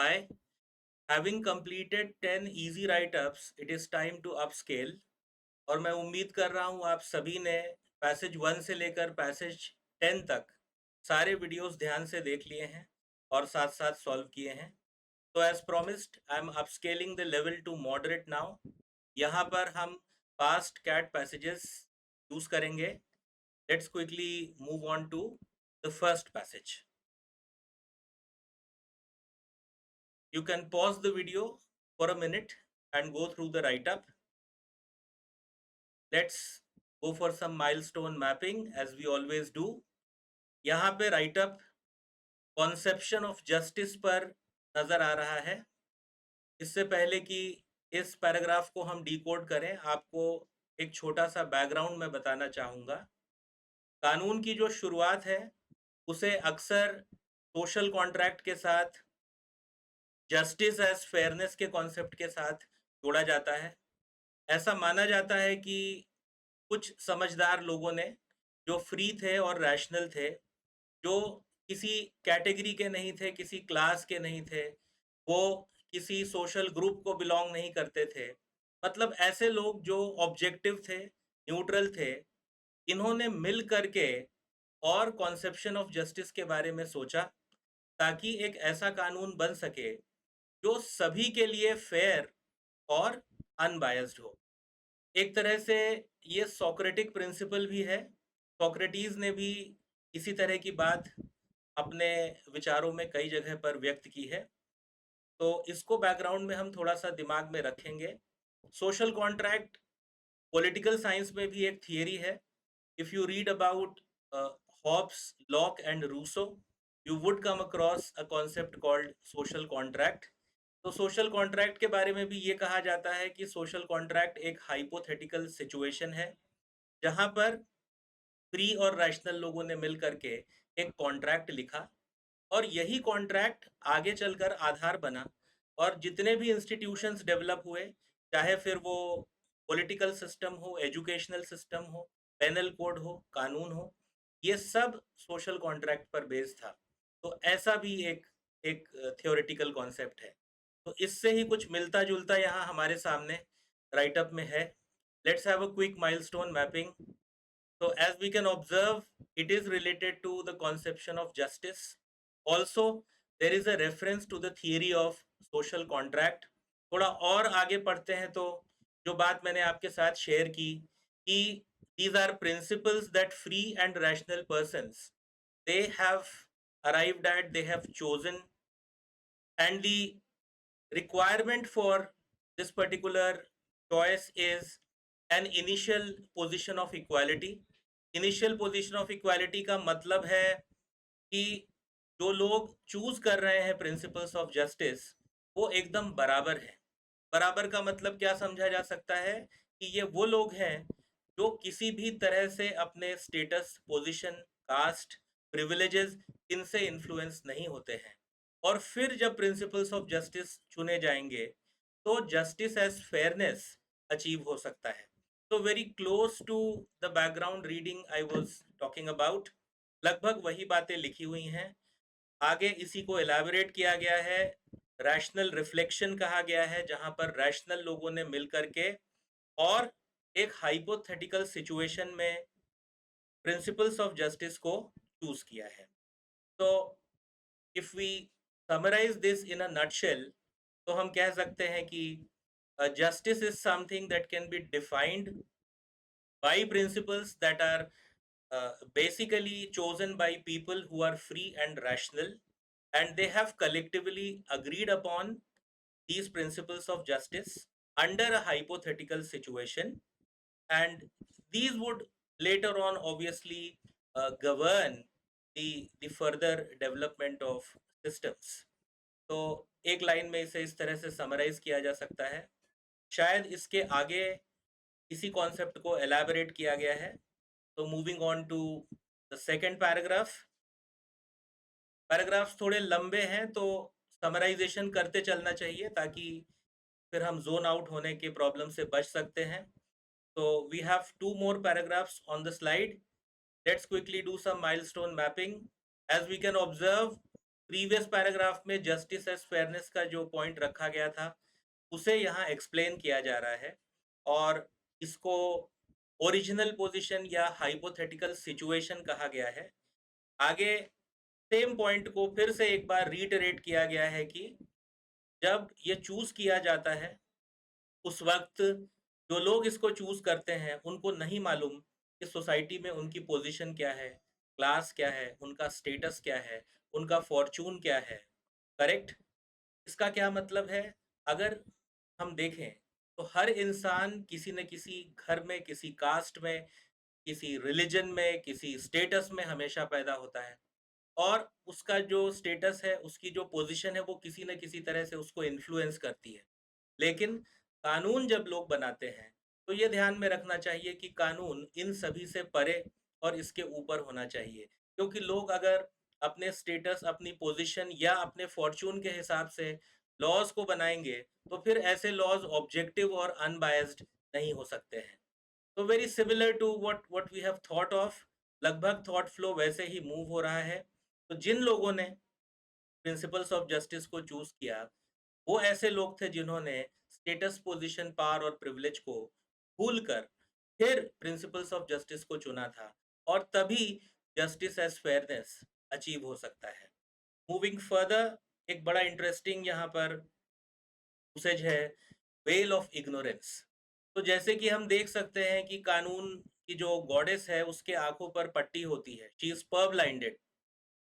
Hi, having completed 10 easy write-ups, it is time to upscale और मैं उम्मीद कर रहा हूँ आप सभी ने पैसेज 1 से लेकर पैसेज 10 तक सारे वीडियोस ध्यान से देख लिए हैं और साथ-साथ सॉल्व किए हैं। तो as promised I am upscaling the level to moderate now. यहाँ पर हम पास्ट कैट पैसेजेस यूज करेंगे। Let's quickly move on to the first passage. You can pause the video for a minute and go through the write-up. Let's go for some milestone mapping as we always do. यहाँ पे write-up conception of justice पर नज़र आ रहा है। इससे पहले कि इस पैराग्राफ को हम डिकोड करें, आपको एक छोटा सा बैकग्राउंड मैं बताना चाहूँगा। कानून की जो शुरुआत है उसे अक्सर सोशल कॉन्ट्रैक्ट के साथ, जस्टिस एज फेयरनेस के कॉन्सेप्ट के साथ जोड़ा जाता है। ऐसा माना जाता है कि कुछ समझदार लोगों ने, जो फ्री थे और रैशनल थे, जो किसी कैटेगरी के नहीं थे, किसी क्लास के नहीं थे, वो किसी सोशल ग्रुप को बिलोंग नहीं करते थे, मतलब ऐसे लोग जो ऑब्जेक्टिव थे, न्यूट्रल थे, इन्होंने मिल करके और कॉन्सेप्शन ऑफ जस्टिस के बारे में सोचा ताकि एक ऐसा कानून बन सके जो सभी के लिए फेयर और अनबायस्ड हो। एक तरह से ये सोक्रेटिक प्रिंसिपल भी है। सोक्रेटिस ने भी इसी तरह की बात अपने विचारों में कई जगह पर व्यक्त की है। तो इसको बैकग्राउंड में हम थोड़ा सा दिमाग में रखेंगे। सोशल कॉन्ट्रैक्ट पॉलिटिकल साइंस में भी एक थियरी है। If you read about Hobbes, Locke and Rousseau, you would come across a concept called social contract. तो सोशल कॉन्ट्रैक्ट के बारे में भी ये कहा जाता है कि सोशल कॉन्ट्रैक्ट एक हाइपोथेटिकल सिचुएशन है जहां पर फ्री और रैशनल लोगों ने मिल करके एक कॉन्ट्रैक्ट लिखा और यही कॉन्ट्रैक्ट आगे चलकर आधार बना और जितने भी इंस्टीट्यूशंस डेवलप हुए, चाहे फिर वो पॉलिटिकल सिस्टम हो, एजुकेशनल सिस्टम हो, पेनल कोड हो, कानून हो, ये सब सोशल कॉन्ट्रैक्ट पर बेस्ड था। तो ऐसा भी एक एक थियोरेटिकल कॉन्सेप्ट है। तो इससे ही कुछ मिलता जुलता यहाँ हमारे सामने राइटअप में है। Let's have a quick milestone mapping. So as we can observe, it is related to the conception of justice. Also, there is a reference to the theory of social contract. थोड़ा और आगे पढ़ते हैं तो जो बात मैंने आपके साथ शेयर की कि these are principles that free and rational persons they have arrived at, they have chosen, and the requirement for this particular choice is an initial position of equality. Initial position of equality का मतलब है कि जो लोग choose कर रहे हैं principles of justice, वो एकदम बराबर है। बराबर का मतलब क्या समझा जा सकता है कि ये वो लोग हैं जो किसी भी तरह से अपने स्टेटस, पोजीशन, कास्ट, प्रिविलेजेस इनसे इन्फ्लुएंस नहीं होते हैं। और फिर जब प्रिंसिपल्स ऑफ जस्टिस चुने जाएंगे तो जस्टिस एज फेयरनेस अचीव हो सकता है। तो very close to the background reading I was talking about, लगभग वही बातें लिखी हुई हैं। आगे इसी को एलैबोरेट किया गया है, रैशनल रिफ्लेक्शन कहा गया है, जहां पर रैशनल लोगों ने मिल करके और एक हाइपोथेटिकल सिचुएशन में प्रिंसिपल्स ऑफ जस्टिस को चूज किया है। तो if we summarize this in a nutshell, तो हम कह सकते हैं कि justice is something that can be defined by principles that are basically chosen by people who are free and rational, and they have collectively agreed upon these principles of justice under a hypothetical situation, and these would later on obviously govern the further development of systems. तो एक line में इसे इस तरह से summarise किया जा सकता है। शायद इसके आगे इसी कॉन्सेप्ट को एलैबोरेट किया गया है। तो moving on to the second paragraph. Paragraphs थोड़े लंबे हैं तो समराइजेशन करते चलना चाहिए ताकि फिर हम जोन आउट होने के प्रॉब्लम से बच सकते हैं। तो we have 2 more paragraphs on the slide. Let's quickly do some milestone mapping. As we can observe, previous paragraph में जस्टिस एज फेयरनेस का जो पॉइंट रखा गया था उसे यहाँ एक्सप्लेन किया जा रहा है और इसको ओरिजिनल पोजीशन या हाइपोथेटिकल सिचुएशन कहा गया है। आगे सेम पॉइंट को फिर से एक बार रीइटरेट किया गया है कि जब ये चूज किया जाता है उस वक्त जो लोग इसको चूज करते हैं उनको नहीं मालूम कि सोसाइटी में उनकी पोजीशन क्या है, क्लास क्या है, उनका स्टेटस क्या है, उनका फॉर्चून क्या है। करेक्ट? इसका क्या मतलब है? अगर हम देखें तो हर इंसान किसी न किसी घर में, किसी कास्ट में, किसी रिलीजन में, किसी स्टेटस में हमेशा पैदा होता है और उसका जो स्टेटस है, उसकी जो पोजीशन है वो किसी न किसी तरह से उसको इन्फ्लुएंस करती है। लेकिन कानून जब लोग बनाते हैं तो ये ध्यान में रखना चाहिए कि कानून इन सभी से परे और इसके ऊपर होना चाहिए, क्योंकि लोग अगर अपने स्टेटस, अपनी पोजीशन या अपने फॉर्चून के हिसाब से लॉज को बनाएंगे तो फिर ऐसे लॉज ऑब्जेक्टिव और अनबायस्ड नहीं हो सकते हैं। तो very similar to what we have thought of, लगभग थॉट फ्लो वैसे ही मूव हो रहा है। तो जिन लोगों ने प्रिंसिपल्स ऑफ जस्टिस को चूज किया वो ऐसे लोग थे जिन्होंने स्टेटस, पोजीशन, पावर और प्रिविलेज को भूलकर फिर प्रिंसिपल्स ऑफ जस्टिस को चुना था और तभी जस्टिस एज फेयरनेस अचीव हो सकता है। मूविंग फर्दर, एक बड़ा इंटरेस्टिंग यहाँ पर यूसेज है वेल ऑफ इग्नोरेंस। तो जैसे कि हम देख सकते हैं कि कानून की जो गॉडेस है उसके आंखों पर पट्टी होती है, शी इज पर ब्लाइंडेड।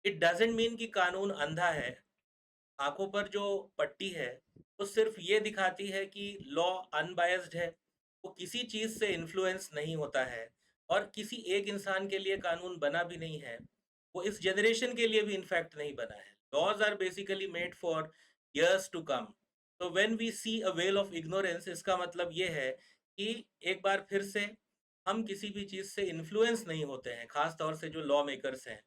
इट डजेंट मीन कि कानून अंधा है। आंखों पर जो पट्टी है वो सिर्फ ये दिखाती है कि लॉ अनबायस्ड है, वो किसी चीज से इन्फ्लुएंस नहीं होता है और किसी एक इंसान के लिए कानून बना भी नहीं है, वो इस जनरेशन के लिए भी इनफैक्ट नहीं बना है। Laws are basically made for years to come. तो when we see a well of ignorance, इसका मतलब ये है कि एक बार फिर से हम किसी भी चीज से इन्फ्लुएंस नहीं होते हैं, खास तौर से जो लॉ मेकर्स हैं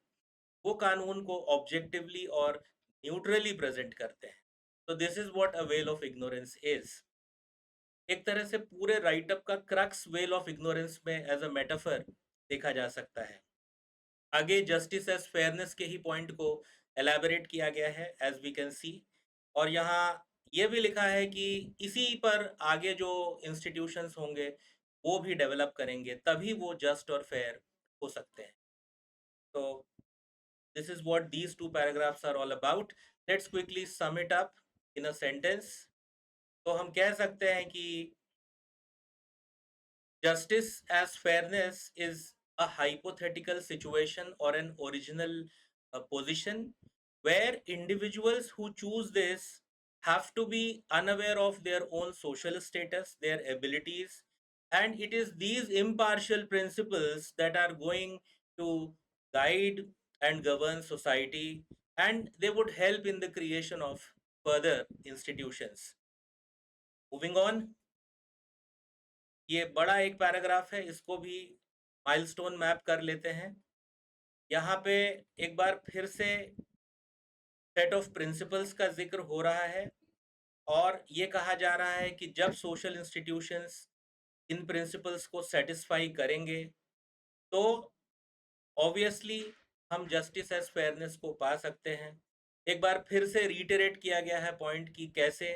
वो कानून को ऑब्जेक्टिवली और न्यूट्रली प्रेजेंट करते हैं। तो this is what a well of ignorance is. एक तरह से पूरे राइटअप का क्रक्स वेल ऑफ इग्नोरेंस में एज अ मेटाफर देखा जा सकता है। आगे जस्टिस एज फेयरनेस के ही पॉइंट को एलैबोरेट किया गया है एज वी कैन सी, और यहाँ ये भी लिखा है कि इसी पर आगे जो इंस्टीट्यूशंस होंगे वो भी डेवलप करेंगे, तभी वो जस्ट और फेयर हो सकते हैं। तो this is what these two paragraphs are all about. Let's quickly sum it up in a sentence. तो हम कह सकते हैं कि justice as fairness is a hypothetical situation or an original position where individuals who choose this have to be unaware of their own social status, their abilities, and it is these impartial principles that are going to guide and govern society, and they would help in the creation of further institutions. Moving on, ये बड़ा एक paragraph है, इसको भी milestone map कर लेते हैं। यहाँ पे एक बार फिर से सेट ऑफ प्रिंसिपल्स का जिक्र हो रहा है और ये कहा जा रहा है कि जब सोशल इंस्टीट्यूशंस इन प्रिंसिपल्स को सेटिस्फाई करेंगे तो ऑब्वियसली हम जस्टिस एज फेयरनेस को पा सकते हैं। एक बार फिर से रीटरेट किया गया है पॉइंट कि कैसे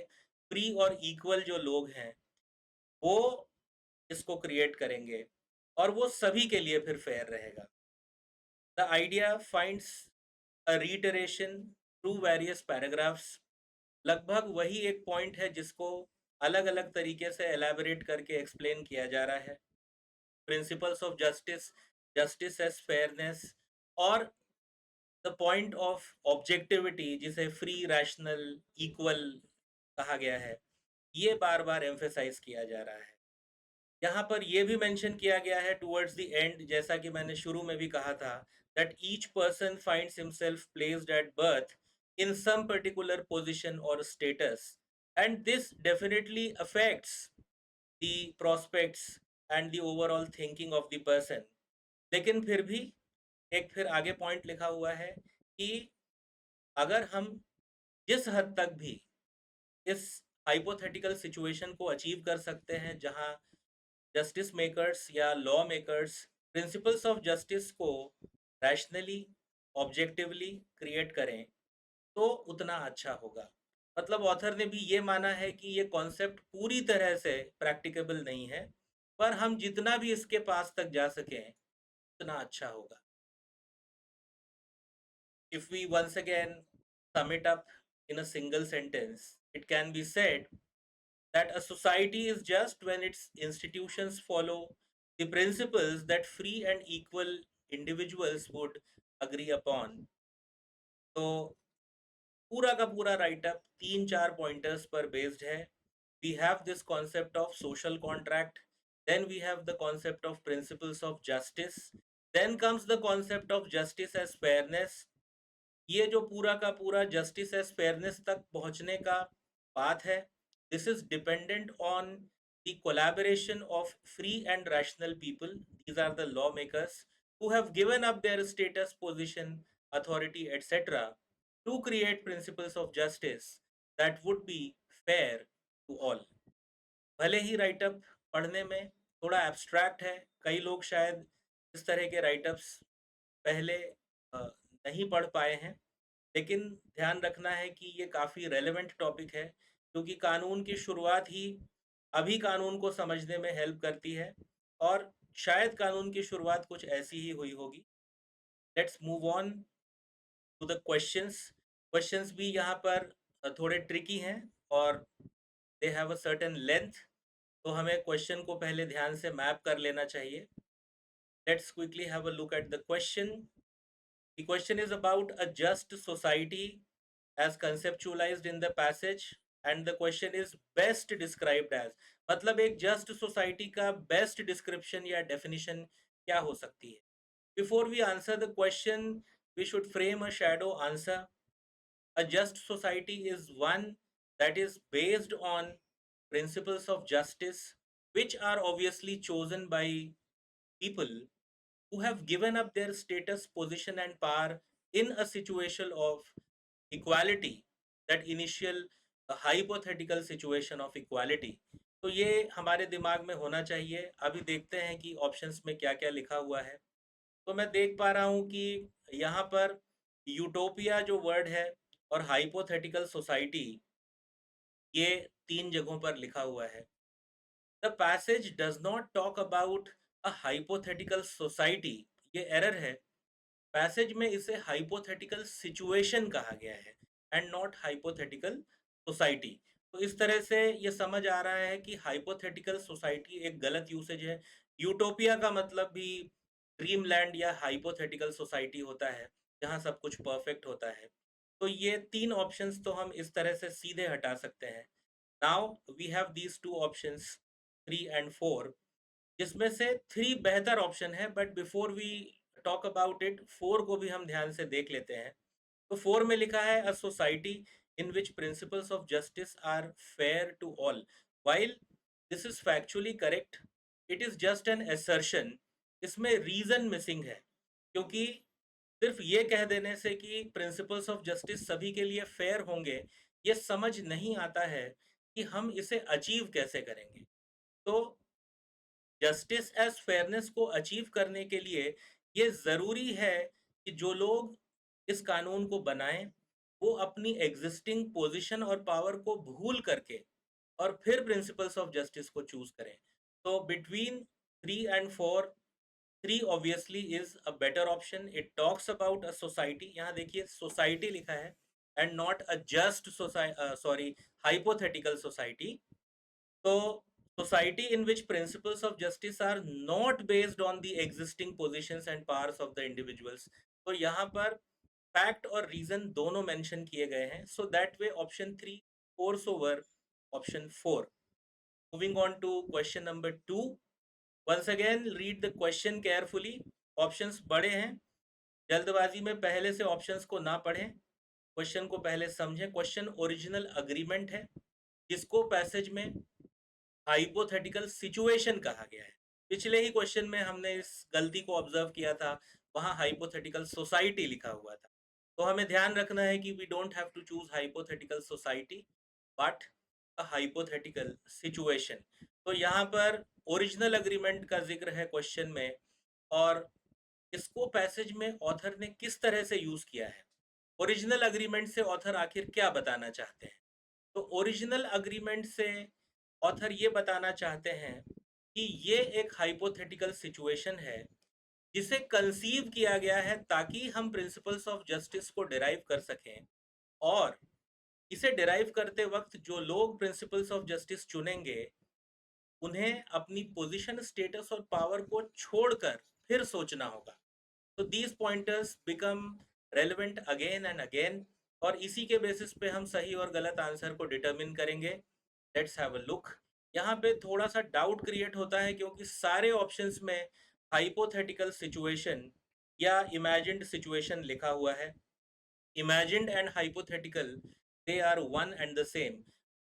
फ्री और इक्वल जो लोग हैं वो इसको क्रिएट करेंगे और वो सभी के लिए फिर फेयर रहेगा। The idea finds a reiteration through various paragraphs. लगभग वही एक पॉइंट है जिसको अलग अलग तरीके से एलैबोरेट करके एक्सप्लेन किया जा रहा है। Principles of justice, justice as fairness और द पॉइंट ऑफ ऑब्जेक्टिविटी जिसे फ्री, रैशनल, इक्वल कहा गया है, ये बार बार एम्फेसाइज किया जा रहा है। यहाँ पर यह भी मेंशन किया गया है टुवर्ड्स द एंड, जैसा कि मैंने शुरू में भी कहा था, that each person finds himself placed at birth in some particular position or status, and this definitely affects the prospects and the overall thinking of the person। लेकिन फिर भी एक फिर आगे पॉइंट लिखा हुआ है कि अगर हम जिस हद तक भी इस हाइपोथेटिकल सिचुएशन को अचीव कर सकते हैं जहां जस्टिस मेकर्स या law makers principles of justice को रैशनली, ऑब्जेक्टिवली क्रिएट करें, तो उतना अच्छा होगा। मतलब ऑथर ने भी ये माना है कि ये कॉन्सेप्ट पूरी तरह से प्रैक्टिकेबल नहीं है, पर हम जितना भी इसके पास तक जा सकें उतना अच्छा होगा। If we once again sum it up in a single sentence, it can be said that a society is just when its institutions follow the principles that free and equal individuals would agree upon. तो पूरा का पूरा write up 3-4 pointers पर based है। We have this concept of social contract, then we have the concept of principles of justice, then comes the concept of justice as fairness. ये जो पूरा का पूरा जस्टिस एज फेयरनेस तक पहुंचने का पाथ है, this is dependent on the collaboration of free and rational people. These are the law makers who have given up their status, position, authority etcetera to create principles of justice that would be fair to all. भले ही write up पढ़ने में थोड़ा abstract है, कई लोग शायद इस तरह के राइटअप्स पहले नहीं पढ़ पाए हैं, लेकिन ध्यान रखना है कि ये काफ़ी रेलेवेंट टॉपिक है, क्योंकि कानून की शुरुआत ही अभी कानून को समझने में हेल्प करती है, और शायद कानून की शुरुआत कुछ ऐसी ही हुई होगी। Let's move on to the questions. Questions भी यहाँ पर थोड़े ट्रिकी हैं और they have a certain length, तो हमें क्वेश्चन को पहले ध्यान से मैप कर लेना चाहिए। Let's quickly have a look at the question. The question is about a just society as conceptualized in the passage, and the question is best described as, मतलब एक just society का best description या definition क्या हो सकती है। Before we answer the question, we should frame a shadow answer. A just society is one that is based on principles of justice, which are obviously chosen by people who have given up their status, position, and power in a situation of equality, that initial hypothetical situation of equality. तो ये हमारे दिमाग में होना चाहिए। अभी देखते हैं कि ऑप्शंस में क्या क्या लिखा हुआ है। तो मैं देख पा रहा हूँ कि यहाँ पर यूटोपिया जो वर्ड है और हाइपोथेटिकल सोसाइटी, ये 3 जगहों पर लिखा हुआ है। The passage does not talk about a hypothetical society, ये एरर है। पैसेज में इसे हाइपोथेटिकल सिचुएशन कहा गया है एंड नॉट हाइपोथेटिकल सोसाइटी। तो इस तरह से ये समझ आ रहा है कि हाइपोथेटिकल सोसाइटी एक गलत यूसेज है। यूटोपिया का मतलब भी ड्रीम लैंड या हाइपोथेटिकल सोसाइटी होता है जहाँ सब कुछ परफेक्ट होता है। तो ये 3 ऑप्शंस तो हम इस तरह से सीधे हटा सकते हैं। Now we have these 2 options 3 and 4, जिसमें से 3 बेहतर ऑप्शन है, but before we talk about it 4 को भी हम ध्यान से देख लेते हैं। तो 4 में लिखा है a society in which principles of justice are fair to all. While this is factually correct, it is just an assertion. इसमें रीजन मिसिंग है, क्योंकि सिर्फ ये कह देने से कि प्रिंसिपल्स ऑफ जस्टिस सभी के लिए फेयर होंगे, ये समझ नहीं आता है कि हम इसे अचीव कैसे करेंगे। तो जस्टिस एज फेयरनेस को अचीव करने के लिए ये ज़रूरी है कि जो लोग इस कानून को बनाएं, वो अपनी एग्जिस्टिंग पोजीशन और पावर को भूल करके और फिर प्रिंसिपल्स ऑफ जस्टिस को चूज करें। तो between 3 and 4, 3 obviously is a better option. It talks about a society, यहाँ देखिए सोसाइटी लिखा है and not a just society, sorry, hypothetical society. तो society in which principles of justice are not based on the existing positions and powers of the individuals, तो यहाँ पर fact और reason दोनों मेंशन किए गए हैं। So that way option 3 force over option 4। Moving on to question number 2। Once again read the question carefully. Options बड़े हैं, जल्दबाजी में पहले से ऑप्शंस को ना पढ़ें, क्वेश्चन को पहले समझें। क्वेश्चन ओरिजिनल अग्रीमेंट है, जिसको पैसेज में हाइपोथेटिकल सिचुएशन कहा गया है। पिछले ही क्वेश्चन में हमने इस गलती को ऑब्जर्व किया था, वहां हाइपोथेटिकल सोसाइटी लिखा हुआ था। तो हमें ध्यान रखना है कि we don't have to choose hypothetical society but a hypothetical situation. तो यहाँ पर ओरिजिनल अग्रीमेंट का जिक्र है क्वेश्चन में, और इसको पैसेज में ऑथर ने किस तरह से यूज किया है ओरिजिनल अग्रीमेंट से ऑथर आखिर क्या बताना चाहते हैं? तो ओरिजिनल अग्रीमेंट से ऑथर ये बताना चाहते हैं कि ये एक हाइपोथेटिकल सिचुएशन है जिसे कंसीव किया गया है ताकि हम प्रिंसिपल्स ऑफ जस्टिस को डिराइव कर सकें, और इसे डिराइव करते वक्त जो लोग प्रिंसिपल्स ऑफ जस्टिस चुनेंगे उन्हें अपनी पोजीशन, स्टेटस और पावर को छोड़कर फिर सोचना होगा। तो these pointers become relevant again and again, और इसी के बेसिस पे हम सही और गलत आंसर को डिटरमिन करेंगे। Let's have a look. यहाँ पे थोड़ा सा डाउट क्रिएट होता है क्योंकि सारे ऑप्शंस में हाइपोथेटिकल सिचुएशन या इमेजिन्ड सिचुएशन लिखा हुआ है। Imagined and hypothetical they are one and the same.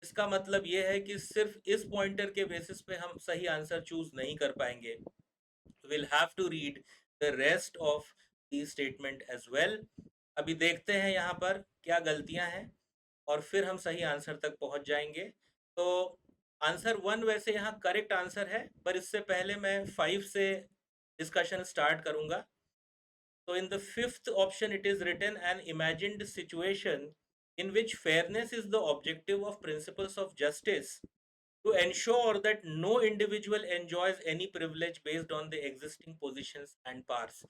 इसका मतलब ये है कि सिर्फ इस पॉइंटर के बेसिस पे हम सही आंसर चूज नहीं कर पाएंगे। we'll have to read the rest of the statement as well. अभी देखते हैं यहाँ पर क्या गलतियां हैं और फिर हम सही आंसर तक पहुंच जाएंगे। तो आंसर 1 वैसे यहाँ करेक्ट आंसर है, पर इससे पहले मैं 5 से डिस्कशन स्टार्ट करूंगा। So in the fifth option it is written, an imagined situation in which fairness is the objective of principles of justice to ensure that no individual enjoys any privilege based on the existing positions and powers.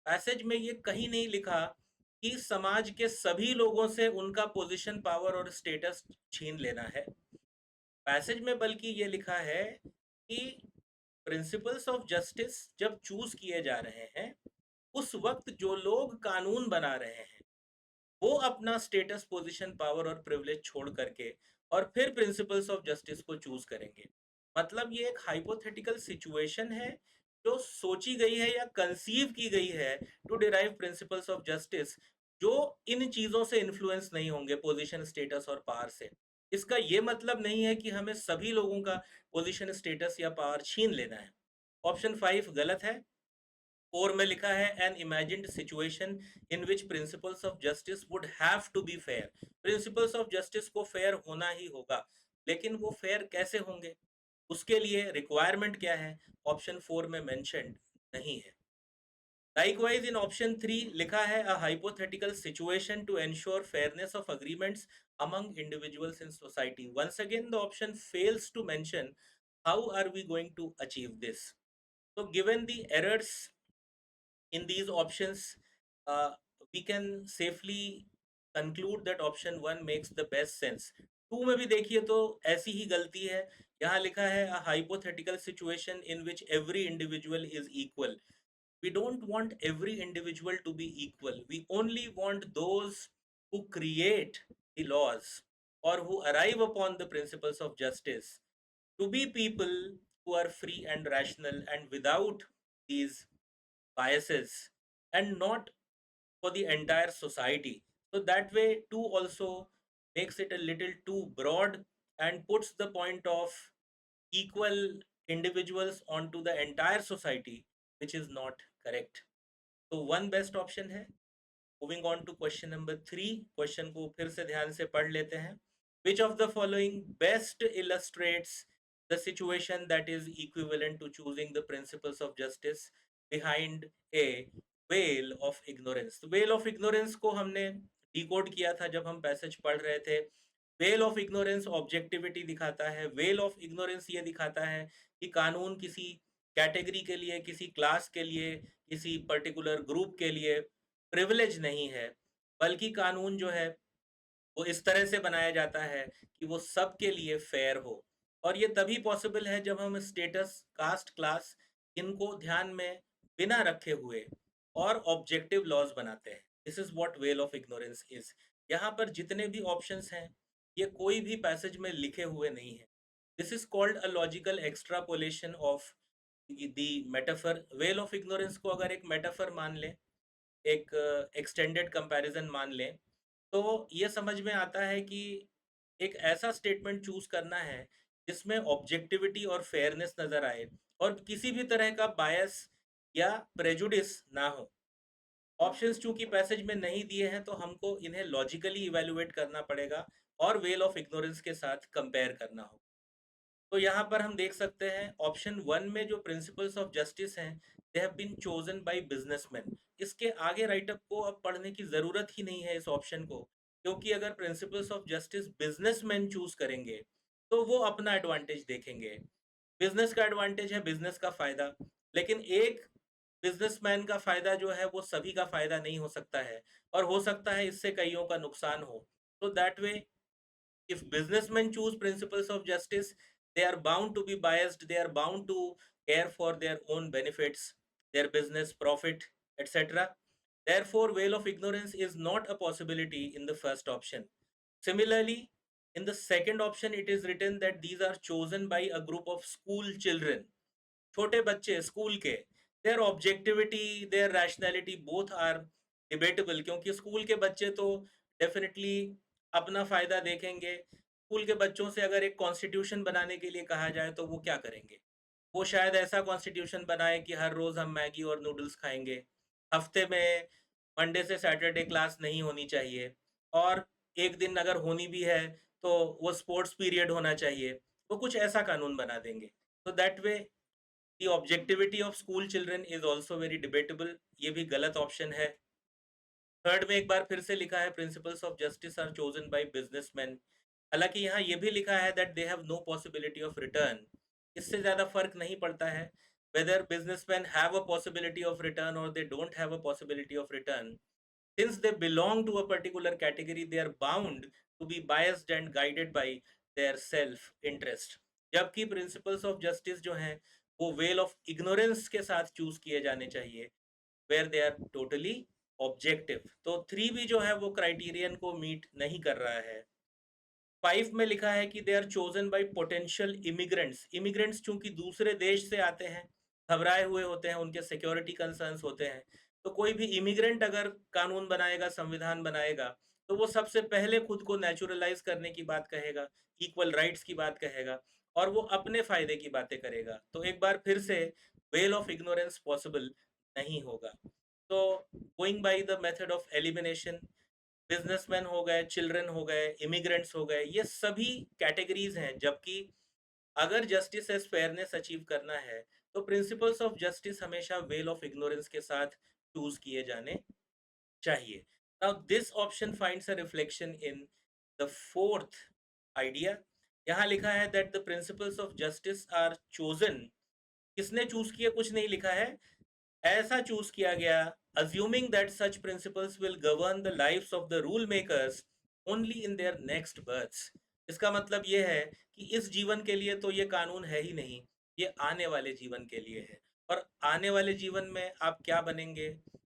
Passage में ये कहीं नहीं लिखा कि समाज के सभी लोगों से उनका पोजीशन, पावर और स्टेटस छीन लेना है। पैसेज में बल्कि ये लिखा है कि प्रिंसिपल्स ऑफ जस्टिस जब चूज किए जा रहे हैं उस वक्त जो लोग कानून बना रहे हैं वो अपना स्टेटस, पोजीशन, पावर और प्रिविलेज छोड़ करके और फिर प्रिंसिपल्स ऑफ जस्टिस को चूज करेंगे। मतलब ये एक हाइपोथेटिकल सिचुएशन है जो सोची गई है या कंसीव की गई है to derive principles of justice, जो इन चीजों से इन्फ्लुएंस नहीं होंगे, पोजीशन, स्टेटस और पावर से। इसका ये मतलब नहीं है कि हमें सभी लोगों का पोजीशन, स्टेटस या पावर छीन लेना है। ऑप्शन 5 गलत है। 4 में लिखा है an imagined situation in which principles of justice would have to be fair. Principles of justice को फेयर होना ही होगा, लेकिन वो फेयर कैसे होंगे, उसके लिए रिक्वायरमेंट क्या है, ऑप्शन 4 में मेंशन्ड नहीं है। Likewise, in option 3 लिखा है a hypothetical situation to ensure fairness of agreements among individuals in society. Once again, the option fails to mention how are we going to achieve this. So, given the errors in these options, we can safely conclude that option 1 makes the best sense. 2 में भी देखिए तो ऐसी ही गलती है। यहाँ लिखा है a hypothetical situation in which every individual is equal. We don't want every individual to be equal. We only want those who create the laws or who arrive upon the principles of justice to be people who are free and rational and without these biases, and not for the entire society. So that way too also makes it a little too broad and puts the point of equal individuals onto the entire society, which is not correct. So one best option है। Moving on to question number 3, question को फिर से ध्यान से पढ़ लेते हैं। Which of the following best illustrates the situation that is equivalent to choosing the principles of justice behind a veil of ignorance? तो veil of ignorance को हमने डिकोड किया था जब हम पैसेज पढ़ रहे थे। वेल ऑफ इग्नोरेंस ऑब्जेक्टिविटी दिखाता है। वेल ऑफ इग्नोरेंस ये दिखाता है कि कानून किसी कैटेगरी के लिए, किसी क्लास के लिए, किसी पर्टिकुलर ग्रुप के लिए प्रिविलेज नहीं है, बल्कि कानून जो है वो इस तरह से बनाया जाता है कि वो सबके लिए फेयर हो। और ये तभी पॉसिबल है जब हम स्टेटस, कास्ट, क्लास इनको ध्यान में बिना रखे हुए और ऑब्जेक्टिव लॉज बनाते हैं। This is what well of ignorance is. यहाँ पर जितने भी ऑप्शंस हैं ये कोई भी पैसेज में लिखे हुए नहीं है। This is called a logical extrapolation of the metaphor. Well of ignorance को अगर एक मेटाफर मान लें, एक एक्सटेंडेड कंपैरिजन मान लें, तो ये समझ में आता है कि एक ऐसा स्टेटमेंट चूज करना है जिसमें ऑब्जेक्टिविटी और फेयरनेस नजर आए और किसी भी तरह का बायस या प्रेजुडिस ना हो। ऑप्शंस चूंकि पैसेज में नहीं दिए हैं तो हमको इन्हें लॉजिकली इवेल्युएट करना पड़ेगा और वेल ऑफ इग्नोरेंस के साथ कंपेयर करना होगा। तो यहाँ पर हम देख सकते हैं ऑप्शन 1 में जो प्रिंसिपल्स ऑफ जस्टिस हैं, they have been chosen by businessman. इसके आगे राइटअप को अब पढ़ने की ज़रूरत ही नहीं है इस ऑप्शन को, क्योंकि अगर principles of justice businessman choose करेंगे, तो वो अपना एडवांटेज देखेंगे। बिज़नेस का एडवांटेज है बिज़नेस का फ़ायदा, लेकिन एक बिज़नेसमैन का फ़ायदा जो है वो सभी का फ़ायदा नहीं हो सकता है और हो सकता है इससे कइयों का नुकसान हो। तो that way if businessmen choose principles of justice, they are bound to be biased, they are bound to care for their own benefits, their business profit, etc. Therefore, veil of ignorance is not a possibility in the first option. Similarly, in the second option, it is written that these are chosen by a group of school children. छोटे बच्चे school के, their objectivity, their rationality both are debatable, क्योंकि school के बच्चे तो definitely अपना फ़ायदा देखेंगे। स्कूल के बच्चों से अगर एक कॉन्स्टिट्यूशन बनाने के लिए कहा जाए तो वो क्या करेंगे? वो शायद ऐसा कॉन्स्टिट्यूशन बनाए कि हर रोज़ हम मैगी और नूडल्स खाएँगे। हफ्ते में मंडे से सैटरडे क्लास नहीं होनी चाहिए और एक दिन अगर होनी भी है तो वो स्पोर्ट्स पीरियड होना चाहिए। वो कुछ ऐसा कानून बना देंगे। तो that way the objectivity of school children is also very debatable. ये भी गलत ऑप्शन है। थर्ड में एक बार फिर से लिखा है principles of justice are chosen by businessman. हालांकि यहाँ ये भी लिखा है that they have no possibility of return. इससे ज़्यादा फर्क नहीं पड़ता है whether businessman have a possibility of return और they don't have a possibility of return. Since they belong to a particular category, they are bound to be biased and guided by their self interest. जबकि principles of justice जो हैं वो well of ignorance के साथ choose किए जाने चाहिए, where they are totally objective. तो 3 भी जो है वो क्राइटेरियन को मीट नहीं कर रहा है। 5 में लिखा है कि they are chosen by potential immigrants. Immigrants चूंकि दूसरे देश से आते हैं, घबराए हुए होते हैं, उनके सिक्योरिटी कंसर्न्स होते हैं, तो कोई भी इमिग्रेंट अगर कानून बनाएगा, संविधान बनाएगा, तो वो सबसे पहले खुद को नेचुरलाइज करने की बात कहेगा, इक्वल राइट्स की बात कहेगा और वो अपने फायदे की बातें करेगा। तो एक बार फिर से वेल ऑफ इग्नोरेंस पॉसिबल नहीं होगा। तो going by the method of elimination, businessman हो गए, चिल्ड्रन हो गए, इमिग्रेंट्स हो गए, ये सभी कैटेगरीज हैं। जबकि अगर जस्टिस एज फेयरनेस अचीव करना है तो प्रिंसिपल्स ऑफ जस्टिस हमेशा वेल ऑफ इग्नोरेंस के साथ चूज किए जाने चाहिए। Now this option finds a reflection in the fourth idea. यहाँ लिखा है that the principles of justice are chosen. किसने चूज किया कुछ नहीं लिखा है, ऐसा चूज किया गया assuming that such principles will govern the lives of the rule makers only in their next births। इसका मतलब ये है कि इस जीवन के लिए तो ये कानून है ही नहीं, ये आने वाले जीवन के लिए है। और आने वाले जीवन में आप क्या बनेंगे,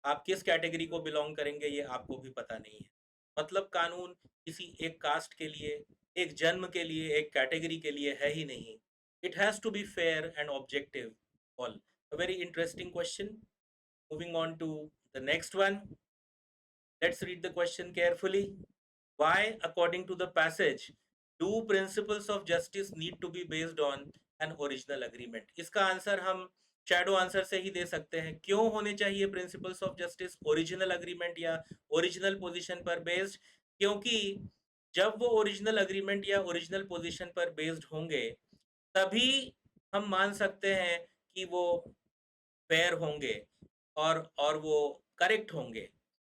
आप किस कैटेगरी को बिलोंग करेंगे, ये आपको भी पता नहीं है। मतलब कानून किसी एक कास्ट के लिए, एक जन्म के लिए, एक कैटेगरी के लिए है ही नहीं। It has to be fair and objective all. A very interesting question. Moving on to the next one, let's read the question carefully. Why, according to the passage, do principles of justice need to be based on an original agreement? इसका answer हम shadow answer से ही दे सकते हैं। क्यों होने चाहिए principles of justice original agreement या original position पर बेस्ड? क्योंकि जब वो ओरिजिनल अग्रीमेंट या ओरिजिनल पोजीशन पर बेस्ड होंगे, तभी हम मान सकते हैं कि वो फेयर होंगे और वो करेक्ट होंगे।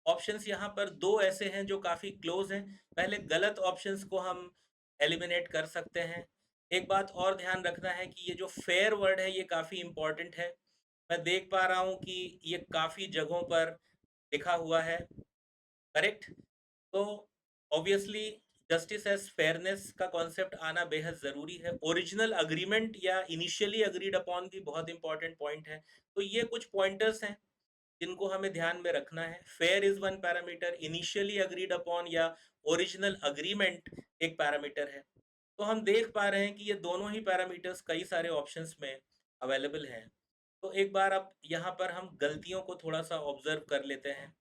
ऑप्शंस यहाँ पर 2 ऐसे हैं जो काफ़ी क्लोज़ हैं। पहले गलत ऑप्शंस को हम एलिमिनेट कर सकते हैं। एक बात और ध्यान रखना है कि ये जो फेयर वर्ड है ये काफ़ी इम्पोर्टेंट है। मैं देख पा रहा हूँ कि ये काफ़ी जगहों पर लिखा हुआ है, करेक्ट? तो ऑब्वियसली जस्टिस एज फेयरनेस का कॉन्सेप्ट आना बेहद ज़रूरी है। ओरिजिनल अग्रीमेंट या इनिशियली अग्रीड अपॉन भी बहुत इंपॉर्टेंट पॉइंट है। तो ये कुछ पॉइंटर्स हैं जिनको हमें ध्यान में रखना है। Fair is one parameter, initially agreed upon या ओरिजिनल अग्रीमेंट एक पैरामीटर है। तो हम देख पा रहे हैं कि ये दोनों ही पैरामीटर्स कई सारे ऑप्शंस में अवेलेबल हैं। तो एक बार अब यहाँ पर हम गलतियों को थोड़ा सा ऑब्जर्व कर लेते हैं।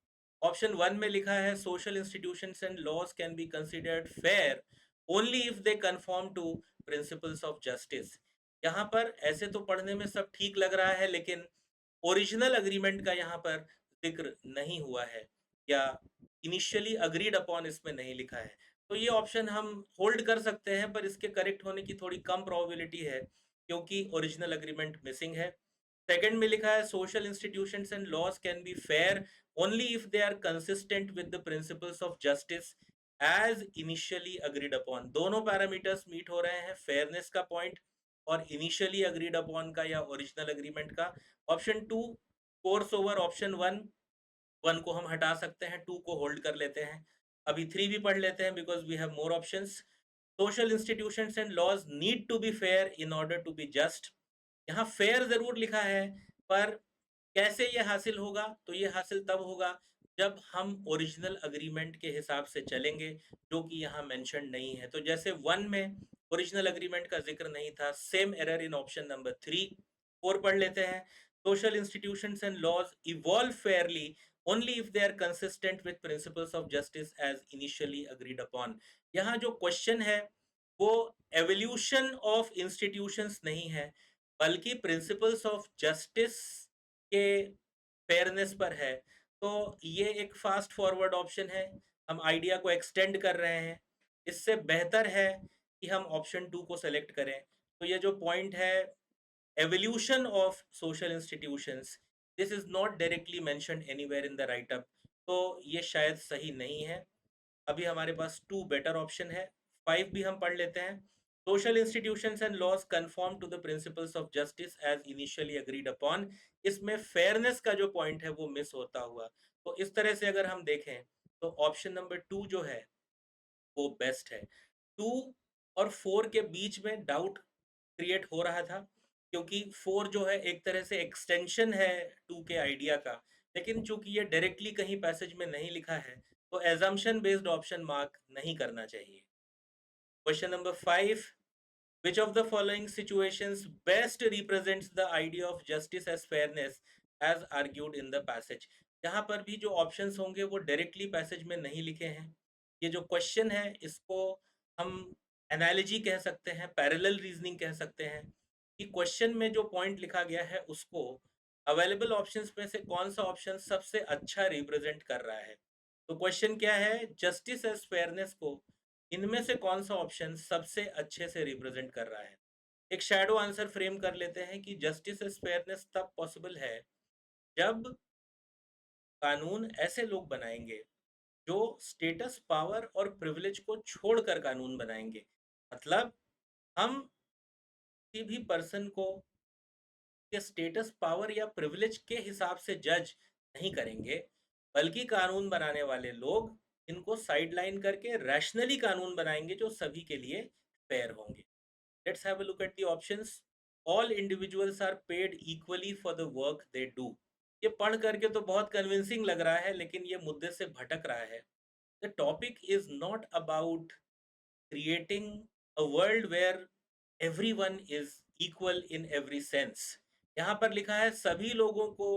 ऑप्शन 1 में लिखा है social institutions and laws can be considered fair only if they conform to principles of justice. यहाँ पर ऐसे तो पढ़ने में सब ठीक लग रहा है, लेकिन ओरिजिनल अग्रीमेंट का यहाँ पर जिक्र नहीं हुआ है या इनिशियली अग्रीड अपॉन इसमें नहीं लिखा है। तो ये ऑप्शन हम होल्ड कर सकते हैं, पर इसके करेक्ट होने की थोड़ी कम प्रोबेबिलिटी है क्योंकि ओरिजिनल एग्रीमेंट मिसिंग है। सेकंड में लिखा है social institutions and laws can be fair only if they are consistent with the principles of justice as initially agreed upon. दोनों पैरामीटर्स मीट हो रहे हैं, फेयरनेस का पॉइंट और इनिशियली अग्रीड अपॉन का या ओरिजिनल एग्रीमेंट का। ऑप्शन 2 कोर्स ओवर ऑप्शन 1, 1 को हम हटा सकते हैं, 2 को होल्ड कर लेते हैं। अभी 3 भी पढ़ लेते हैं because we have more options. Social institutions and laws need to be fair in order to be just. यहाँ फेयर जरूर लिखा है, पर कैसे ये हासिल होगा? तो ये हासिल तब होगा जब हम ओरिजिनल अग्रीमेंट के हिसाब से चलेंगे, जो कि यहाँ मेंशन नहीं है। तो जैसे 1 में ओरिजिनल अग्रीमेंट का जिक्र नहीं था, same error in option number 3। 4 पढ़ लेते हैं। Social institutions and laws evolve fairly only if they are consistent with principles of justice as initially agreed upon। यहाँ जो क्वेश्चन है वो एवोल्यूशन ऑफ इंस्टीट्यूशंस नहीं है, बल्कि प्रिंसिपल्स ऑफ जस्टिस के फेयरनेस पर है। तो ये एक फास्ट फॉरवर्ड ऑप्शन है, हम आइडिया को एक्सटेंड कर रहे हैं। इससे बेहतर है कि हम ऑप्शन 2 को सेलेक्ट करें। तो ये जो पॉइंट है evolution of social institutions, this is not directly mentioned anywhere in the write up, तो ये शायद सही नहीं है। अभी हमारे पास 2 बेटर ऑप्शन है। 5 भी हम पढ़ लेते हैं। Social institutions and laws conform to the principles of justice as initially agreed upon. इसमें फेयरनेस का जो पॉइंट है वो मिस होता हुआ। तो इस तरह से अगर हम देखें तो ऑप्शन नंबर 2 जो है वो बेस्ट है। 2 और 4 के बीच में डाउट क्रिएट हो रहा था, क्योंकि 4 जो है एक तरह से एक्सटेंशन है 2 के आइडिया का, लेकिन चूंकि ये डायरेक्टली कहीं पैसेज में नहीं लिखा है, तो एजम्पशन बेस्ड ऑप्शन मार्क नहीं करना चाहिए। Question number 5, which of the following situations best represents the idea of justice as fairness as argued in the passage। यहाँ पर भी जो ऑप्शंस होंगे वो डायरेक्टली पैसेज में नहीं लिखे हैं। ये जो क्वेश्चन है इसको हम एनालॉजी कह सकते हैं, पैरेलल रीजनिंग कह सकते हैं, कि क्वेश्चन में जो पॉइंट लिखा गया है उसको अवेलेबल ऑप्शंस में से कौन सा ऑप्शन सबसे अच्छा रिप्रेजेंट कर रहा है। तो क्वेश्चन क्या है? जस्टिस एज फेयरनेस को इनमें से कौन सा ऑप्शन सबसे अच्छे से रिप्रेजेंट कर रहा है? एक शैडो आंसर फ्रेम कर लेते हैं कि जस्टिस एज फेयरनेस तब पॉसिबल है जब कानून ऐसे लोग बनाएंगे जो स्टेटस, पावर और प्रिविलेज को छोड़कर कानून बनाएंगे। मतलब हम किसी भी पर्सन को के स्टेटस, पावर या प्रिविलेज के हिसाब से जज नहीं करेंगे, बल्कि कानून बनाने वाले लोग इनको साइडलाइन करके रैशनली कानून बनाएंगे जो सभी के लिए फेयर होंगे। Let's have a look at the options. All individuals are paid equally for the work they do. ये पढ़ करके तो बहुत कन्विंसिंग लग रहा है, लेकिन ये मुद्दे से भटक रहा है। The topic is not about creating a world where everyone is equal in every sense। यहाँ पर लिखा है सभी लोगों को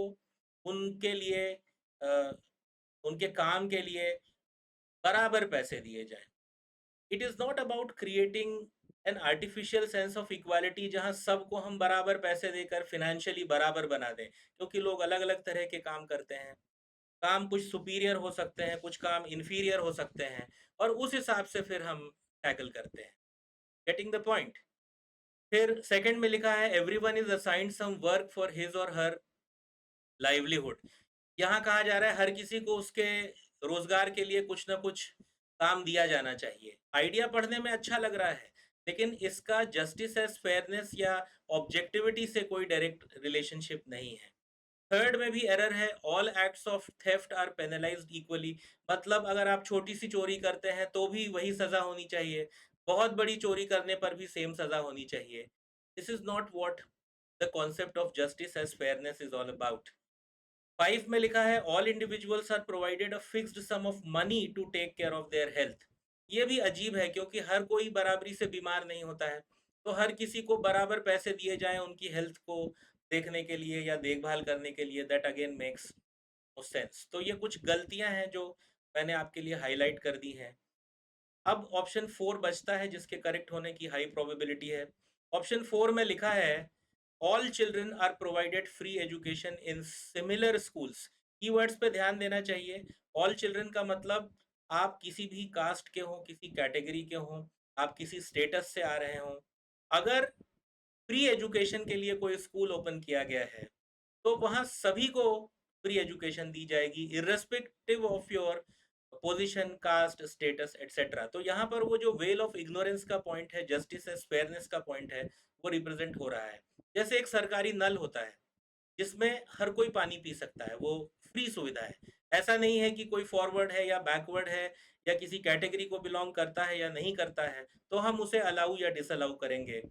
उनके लिए उनके काम के लिए बराबर पैसे दिए जाएं। It is not about creating an artificial sense of equality जहां सबको हम बराबर पैसे देकर फिनेंशियली बराबर बना दें, क्योंकि लोग अलग अलग तरह के काम करते हैं। काम कुछ सुपीरियर हो सकते हैं, कुछ काम इन्फीरियर हो सकते हैं, और उस हिसाब से फिर हम टैकल करते हैं। Getting the point. फिर सेकंड में लिखा है everyone is assigned some work for his or her livelihood. यहाँ कहा जा रहा है हर किसी को उसके रोजगार के लिए कुछ ना कुछ काम दिया जाना चाहिए। आइडिया पढ़ने में अच्छा लग रहा है, लेकिन इसका जस्टिस एज फेयरनेस या ऑब्जेक्टिविटी से कोई डायरेक्ट रिलेशनशिप नहीं है। थर्ड में भी एरर है, all acts of theft are penalized equally. मतलब अगर आप छोटी सी चोरी करते हैं तो भी वही सजा होनी चाहिए, बहुत बड़ी चोरी करने पर भी सेम सजा होनी चाहिए। This is not what the concept of justice as fairness is all about. 5 में लिखा है all individuals are provided a fixed sum of money to take care of their health. ये भी अजीब है, क्योंकि हर कोई बराबरी से बीमार नहीं होता है, तो हर किसी को बराबर पैसे दिए जाएं उनकी हेल्थ को देखने के लिए या देखभाल करने के लिए। That again makes no sense. तो ये कुछ गलतियां हैं जो मैंने आपके लिए हाईलाइट कर दी हैं। अब ऑप्शन 4 बचता है जिसके करेक्ट होने की हाई प्रोबेबिलिटी है। ऑप्शन 4 में लिखा है all children are provided free education in similar schools. Keywords पे ध्यान देना चाहिए। ऑल चिल्ड्रन का मतलब आप किसी भी कास्ट के हों, किसी कैटेगरी के हों, आप किसी स्टेटस से आ रहे हों, अगर फ्री एजुकेशन के लिए कोई स्कूल ओपन किया गया है, तो वहाँ सभी को फ्री एजुकेशन दी जाएगी irrespective of your position, caste, status etcetera. तो यहाँ पर वो जो वेल ऑफ इग्नोरेंस का पॉइंट है, जस्टिस एंड फेयरनेस का पॉइंट है, वो रिप्रेजेंट हो रहा है। जैसे एक सरकारी नल होता है जिसमें हर कोई पानी पी सकता है, वो फ्री सुविधा है। ऐसा नहीं है कि कोई फॉरवर्ड है या बैकवर्ड है या किसी कैटेगरी को बिलोंग करता है या नहीं करता है, तो हम उसे अलाउ या डिसअलाउ करेंगे।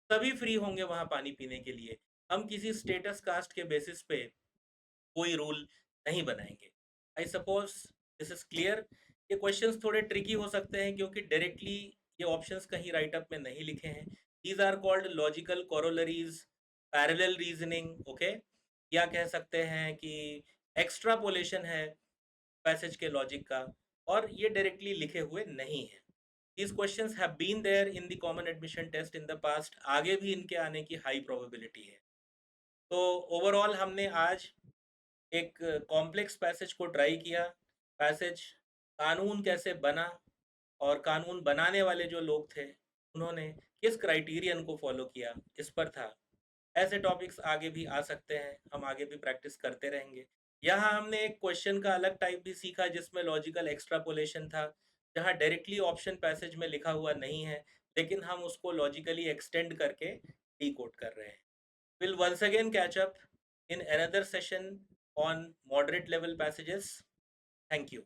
सभी फ्री होंगे वहाँ पानी पीने के लिए। हम किसी स्टेटस कास्ट के बेसिस पे कोई रूल नहीं बनाएंगे। I suppose this is clear. ये क्वेश्चंस थोड़े ट्रिकी हो सकते हैं क्योंकि डायरेक्टली ये ऑप्शंस कहीं राइट अप में नहीं लिखे हैं। These are called logical corollaries, parallel reasoning, okay, या कह सकते हैं कि एक्स्ट्रापोलेशन है पैसेज के लॉजिक का, और ये डायरेक्टली लिखे हुए नहीं है। These questions have been there in the common admission test in the past, आगे भी इनके आने की हाई प्रोबेबिलिटी है। तो ओवरऑल हमने आज एक कॉम्प्लेक्स पैसेज को ट्राई किया। पैसेज कानून कैसे बना और कानून बनाने वाले जो लोग थे उन्होंने किस क्राइटेरियन को फॉलो किया, इस पर था। ऐसे टॉपिक्स आगे भी आ सकते हैं, हम आगे भी प्रैक्टिस करते रहेंगे। यहाँ हमने एक क्वेश्चन का अलग टाइप भी सीखा जिसमें लॉजिकल एक्स्ट्रापोलेशन था, जहाँ डायरेक्टली ऑप्शन पैसेज में लिखा हुआ नहीं है, लेकिन हम उसको लॉजिकली एक्सटेंड करके डीकोड कर रहे हैं। We'll once again catch up in another session on moderate level passages. Thank you.